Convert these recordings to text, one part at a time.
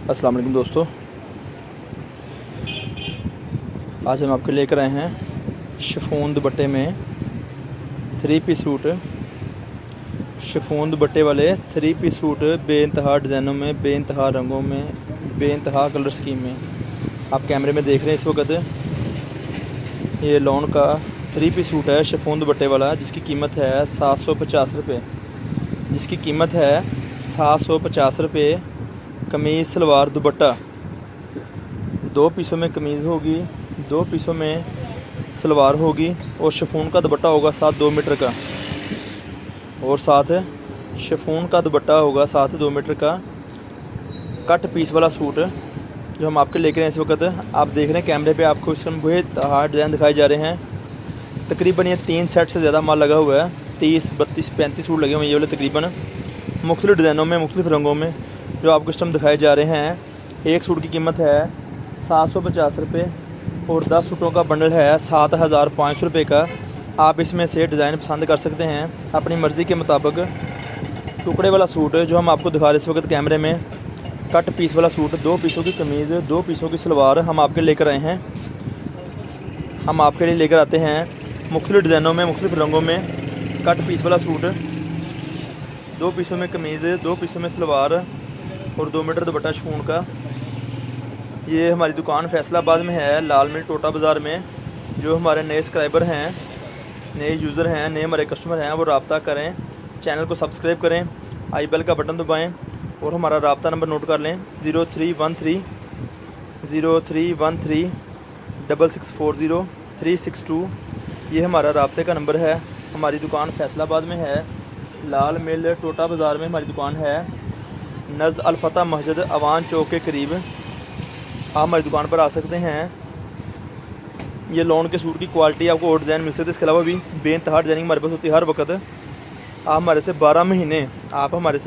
अस्सलाम वालेकुम दोस्तों, आज हम आपके लेकर आए हैं शिफॉन दुपट्टे में 3 पीस सूट। शिफॉन दुपट्टे वाले 3 पीस सूट बेइंतहा डिज़ाइनों में, बेइंतहा रंगों में, बेइंतहा कलर स्कीम में आप कैमरे में देख रहे हैं इस वक्त। ये लॉन का 3 पीस सूट है शिफॉन दुपट्टे वाला, जिसकी कीमत है 750 रुपये। जिसकी कीमत है 750 रुपये। कमीज़ सलवार दुपट्टा 2 पीसों में कमीज़ होगी, 2 पीसों में सलवार होगी और शिफॉन का दुपट्टा होगा साथ 2 मीटर का, और साथ शिफॉन का दुपट्टा होगा साथ 2 मीटर का। कट पीस वाला सूट जो हम आपके लेकर हैं इस वक्त। आप देख रहे हैं कैमरे पे आपको इस समय वही हार्ड डिज़ाइन दिखाए जा रहे हैं। तकरीबन ये 3 सेट से ज़्यादा माल लगा हुआ है। 30, 32, 35 सूट लगे हुए हैं ये वाले तकरीबन, मुख्तलिफ़ डिज़ाइनों में, मुख्तलिफ़ रंगों में जो आपको इस टाइम दिखाए जा रहे हैं। एक सूट की कीमत है 750 रुपये और 10 सूटों का बंडल है 7500 रुपये का। आप इसमें से डिज़ाइन पसंद कर सकते हैं अपनी मर्ज़ी के मुताबिक। टुकड़े वाला सूट जो हम आपको दिखा रहे इस वक्त कैमरे में, कट पीस वाला सूट, 2 पीसों की कमीज़, 2 पीसों की सलवार हम आपके लेकर आए हैं। हम आपके लिए लेकर आते हैं मुख्तलिफ़ डिज़ाइनों में, मुख्तलिफ़ रंगों में। कट पीस वाला सूट, 2 पीसों में कमीज़, 2 पीसों में सलवार और 2 मीटर दुपट्टा शिफॉन का। ये हमारी दुकान फैसलाबाद में है, लाल मिल टोटा बाज़ार में। जो हमारे नए सब्सक्राइबर हैं, नए यूज़र हैं, नए हमारे कस्टमर हैं, वो रब्ता करें, चैनल को सब्सक्राइब करें, आई बेल का बटन दबाएं और हमारा रब्ता नंबर नोट कर लें 0313 6640 362। ये हमारा रब्ते का नंबर है। हमारी दुकान फैसलाबाद में है, लाल मिल टोटा बाज़ार में हमारी दुकान है, नज़द अल-फतह मस्जिद अवान चौक के करीब। आप हमारी दुकान पर आ सकते हैं। ये लॉन के सूट की क्वालिटी आपको और डिज़ाइन मिल सकते हैं। इसके अलावा भी बेइंतहा डिज़ाइनिंग हमारे पास होती है हर वक्त। आप हमारे से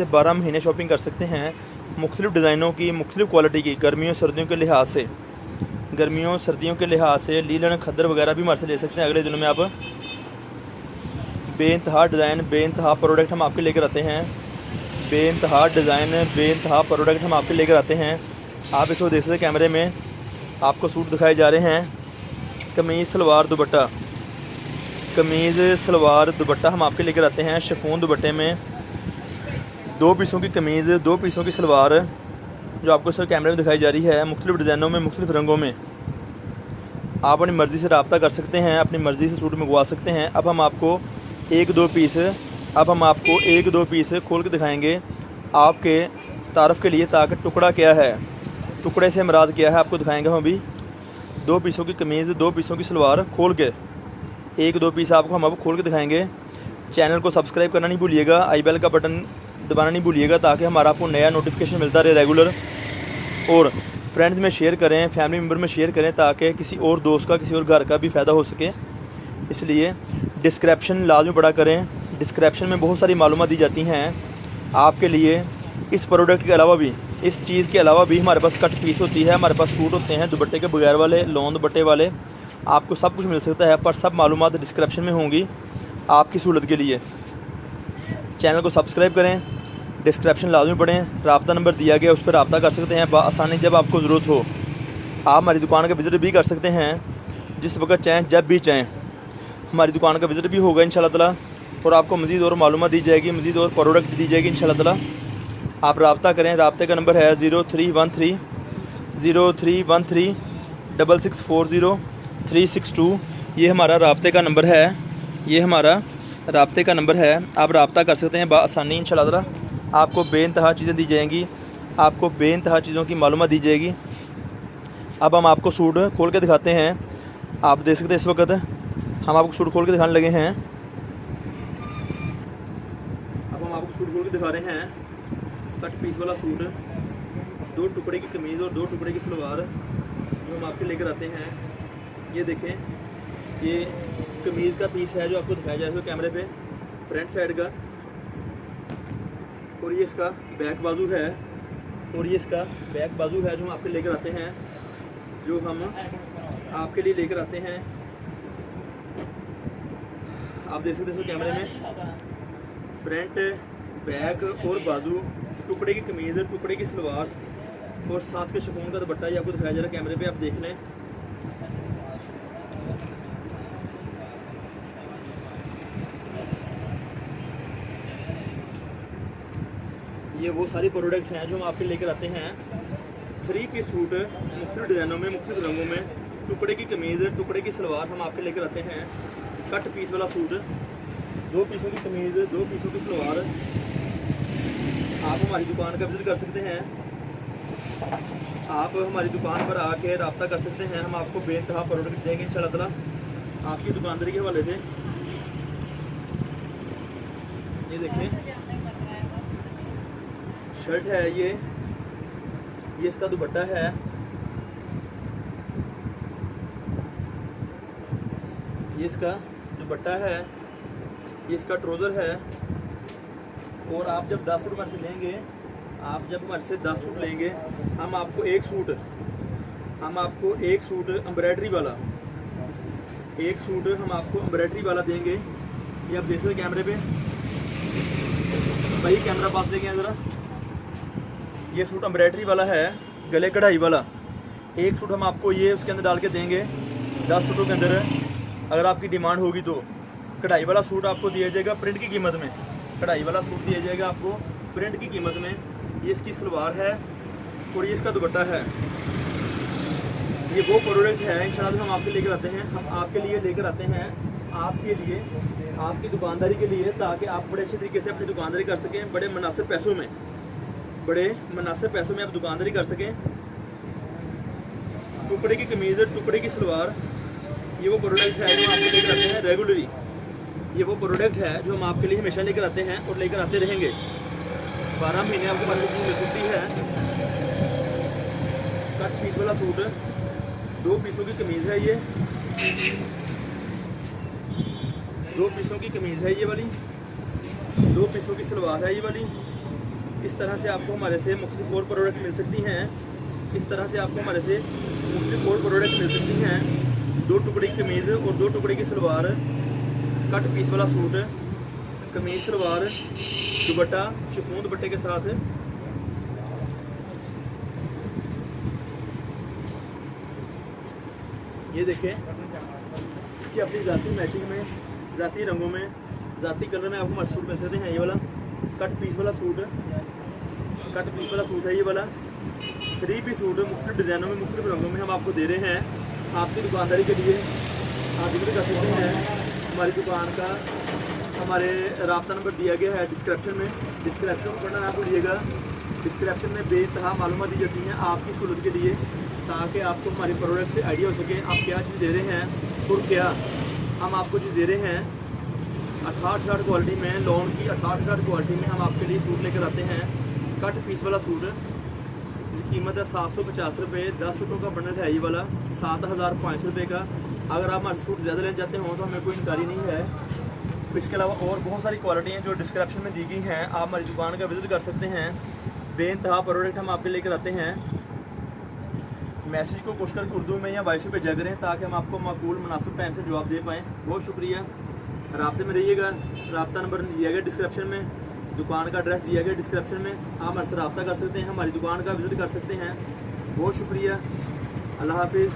12 महीने शॉपिंग कर सकते हैं मुख्तलिफ़ डिज़ाइनों की, मुख्तलिफ़ क्वालिटी की। गर्मियों सर्दियों के लिहाज से, गर्मियों सर्दियों के लिहाज से लीलन खद्दर वगैरह भी हमारे से ले सकते हैं। अगले दिनों में आप बेइंतहा डिज़ाइन, बेइंतहा प्रोडक्ट हम आपके लेकर आते हैं। बेइंतहा डिज़ाइन, बेइंतहा प्रोडक्ट हम आपके लेकर आते हैं। आप इसको देख सकते हैं कैमरे में, आपको सूट दिखाए जा रहे हैं। कमीज़ सलवार दुपट्टा, कमीज़ सलवार दुपट्टा हम आपके लेकर आते हैं शिफॉन दुपट्टे में। 2 पीसों की कमीज़, 2 पीसों की सलवार जो आपको इस कैमरे में दिखाई जा रही है, मुख्तलिफ़ डिज़ाइनों में, मुख्तलिफ़ रंगों में। आप अपनी मर्ज़ी से रब्ता कर सकते हैं, अपनी मर्ज़ी से सूट मंगवा सकते हैं। अब हम आपको 1-2 पीस खोल के दिखाएंगे आपके तारफ़ के लिए, ताकि टुकड़ा क्या है, टुकड़े से मुराद क्या है, आपको दिखाएंगे हम अभी। 2 पीसों की कमीज़, 2 पीसों की सलवार खोल के, 1-2 पीस आपको हम अब खोल के दिखाएंगे। चैनल को सब्सक्राइब करना नहीं भूलिएगा, आई बेल का बटन दबाना नहीं भूलिएगा, ताकि हमारा आपको नया नोटिफिकेशन मिलता रहे रेगुलर। और फ्रेंड्स में शेयर करें, फैमिली मेम्बर में शेयर करें, ताकि किसी और दोस्त का, किसी और घर का भी फ़ायदा हो सके। इसलिए डिस्क्रिप्शन लाजमी पढ़ा करें। डिस्क्रिप्शन में बहुत सारी मालूमात दी जाती हैं आपके लिए। इस प्रोडक्ट के अलावा भी, इस चीज़ के अलावा भी हमारे पास कट पीस होती है, हमारे पास सूट होते हैं दुपट्टे के बगैर वाले, लॉन दुपट्टे वाले। आपको सब कुछ मिल सकता है, पर सब मालूमात डिस्क्रिप्शन में होंगी आपकी सहूलत के लिए। चैनल को सब्सक्राइब करें, डिस्क्रिप्शन लाजमी पढ़ें, रब्ता नंबर दिया गया उस पर रब्ता कर सकते हैं आसानी। जब आपको ज़रूरत हो आप हमारी दुकान का विज़िट भी कर सकते हैं, जिस वक्त चाहें, जब भी चाहें हमारी दुकान का विज़िट भी होगा इंशाल्लाह ताला, और आपको मज़ीद और मालूमात दी जाएगी, मज़ीद और प्रोडक्ट दी जाएगी इंशाल्लाह ताला। आप रब्ता करें। रब्ते का नंबर है 0313 6640 362। ये हमारा रब्ते का नंबर है, ये हमारा रब्ते का नंबर है। आप रब्ता कर सकते हैं आसानी इंशाल्लाह ताला। आपको बेइंतहा चीज़ें दी जाएंगी, आपको बेइंतहा चीज़ों की मालूमात दी जाएगी। अब हम आपको सूट खोल के दिखाते हैं। आप देख सकते हैं इस वक्त हम आपको सूट खोल के दिखाने लगे हैं। अब हम आपको सूट खोल के दिखा रहे हैं। कट पीस वाला सूट, 2 टुकड़े की कमीज़ और 2 टुकड़े की सलवार जो हम आपके लेकर आते हैं। ये देखें, ये कमीज़ का पीस है जो आपको दिखाया जाएगा कैमरे पे, फ्रंट साइड का। और ये इसका बैक बाजू है, और ये इसका बैक बाजू है जो हम आपके लेकर आते हैं, जो हम आपके लिए लेकर आते हैं। आप देख सकते हैं कैमरे में, फ्रंट, बैक और बाजू, टुकड़े की कमीज़, टुकड़े की सलवार और साथ के शिफॉन का दुपट्टा ये आपको दिखाया जा रहा है, कैमरे पे आप देख लें। ये वो सारी प्रोडक्ट हैं जो हम आपके लेकर आते हैं। 3 पीस सूट मुख्तलिफ डिज़ाइनों में, मुख्तलिफ रंगों में, टुकड़े की कमीज़, टुकड़े की सलवार हम आपके लेकर आते हैं। कट पीस वाला सूट, 2 पीसों की कमीज़, 2 पीसों की सलवार। आप हमारी दुकान का विज़िट कर सकते हैं, आप हमारी दुकान पर आके रब्ता कर सकते हैं। हम आपको बेइंतहा प्रोडक्ट देंगे इंशाल्लाह ताला आपकी दुकानदारी के हवाले से। ये देखें शर्ट है, ये इसका दुपट्टा है। ये इसका दुपट्टा है, ये इसका ट्राउज़र है। और आप जब 10 सूट हमारे से लेंगे, आप जब हमारे से 10 सूट लेंगे, हम आपको एक सूट एम्ब्रॉयडरी वाला, एक सूट हम आपको एम्ब्रॉयडरी वाला देंगे। ये आप देख सकते कैमरे पे, भाई कैमरा पास लेके आए ज़रा। ये सूट एम्ब्रॉयडरी वाला है, गले कढ़ाई वाला। एक सूट हम आपको ये उसके अंदर डाल के देंगे 10 सूटों के अंदर। अगर आपकी डिमांड होगी तो कढ़ाई वाला सूट आपको दिया जाएगा प्रिंट की कीमत में, कढ़ाई वाला सूट दिया जाएगा आपको प्रिंट की कीमत में। ये इसकी सलवार है और ये इसका दुपट्टा है। ये वो प्रोडक्ट है इंशाल्लाह हम आपके लेकर आते हैं। हम आपके लिए लेकर आते हैं, आपके लिए, आपकी दुकानदारी के लिए, ताकि आप बड़े अच्छे तरीके से अपनी दुकानदारी कर सकें, बड़े मुनासिब पैसों में, बड़े मुनासिब पैसों में आप दुकानदारी कर सकें। टुकड़े की कमीज़, टुकड़े की सलवार, ये वो प्रोडक्ट है जो हम आपको लेकर आते हैं रेगुलरली। ये वो प्रोडक्ट है जो हम आपके लिए हमेशा लेकर आते हैं और लेकर आते रहेंगे। 12 महीने आपको पास मिल सकती है। कट पीस वाला सूट, 2 पीसों की कमीज़ है, ये 2 पीसों की कमीज़ है ये वाली, 2 पीसों की सलवार है ये वाली। इस तरह से आपको हमारे से मुख्तलिफ और प्रोडक्ट मिल सकती हैं। इस तरह से आपको हमारे से मुख्तलिफ और प्रोडक्ट मिल सकती हैं। 2 टुकड़े की कमीज़ और 2 टुकड़े की सलवार, कट पीस वाला सूट, कमीज़ सलवार, दुपट्टा शिफॉन दुपट्टे के साथ। ये देखें कि अपनी ज़ाती मैचिंग में, ज़ाती रंगों में, ज़ाती कलर में आपको हमारे सूट मिल सकते हैं। ये वाला कट पीस वाला सूट, कट पीस वाला सूट है ये वाला। 3 पीस सूट मुख्तलिफ डिज़ाइनों में, मुख्तलिफ रंगों में हम आपको दे रहे हैं आपकी दुकानदारी के लिए। आप विजिट कर सकते हैं हमारी दुकान का। हमारे राब्ता नंबर दिया गया है डिस्क्रिप्शन में, डिस्क्रिप्शन को पढ़ना ना भूलिएगा। डिस्क्रिप्शन में बेइंतहा मालूमात दी जाती हैं आपकी सहूलत के लिए, ताकि आपको हमारे प्रोडक्ट से आइडिया हो सके आप क्या चीज़ दे रहे हैं और क्या हम आपको चीज़ दे रहे हैं। 68 क्वालिटी में, लॉन की 68 क्वालिटी में हम आपके लिए सूट लेकर आते हैं। कट पीस वाला सूट, इसकी कीमत है 750 रुपये। 10 सूटों का बंडल है ये वाला, 7500 रुपये का। अगर आप हमारे सूट ज़्यादा लेना चाहते हो तो हमें कोई इनकारी नहीं है। इसके अलावा और बहुत सारी क्वालिटी हैं जो डिस्क्रिप्शन में दी गई हैं, आप हमारी दुकान का विज़िट कर सकते हैं। बेइंतहा प्रोडक्ट हम आपके लेकर आते हैं। मैसेज को कोशिश करके उर्दू में या वॉइस में भेजा करें ताकि हम आपको माकूल मुनासिब टाइम से जवाब दे पाएँ। बहुत शुक्रिया। राब्ते में रहिएगा। राब्ता नंबर दिया गया डिस्क्रिप्शन में, दुकान का एड्रेस दिया गया डिस्क्रिप्शन में। आप हमारे से रब्ता कर सकते हैं, हमारी दुकान का विज़िट कर सकते हैं। बहुत शुक्रिया। अल्लाह हाफिज़।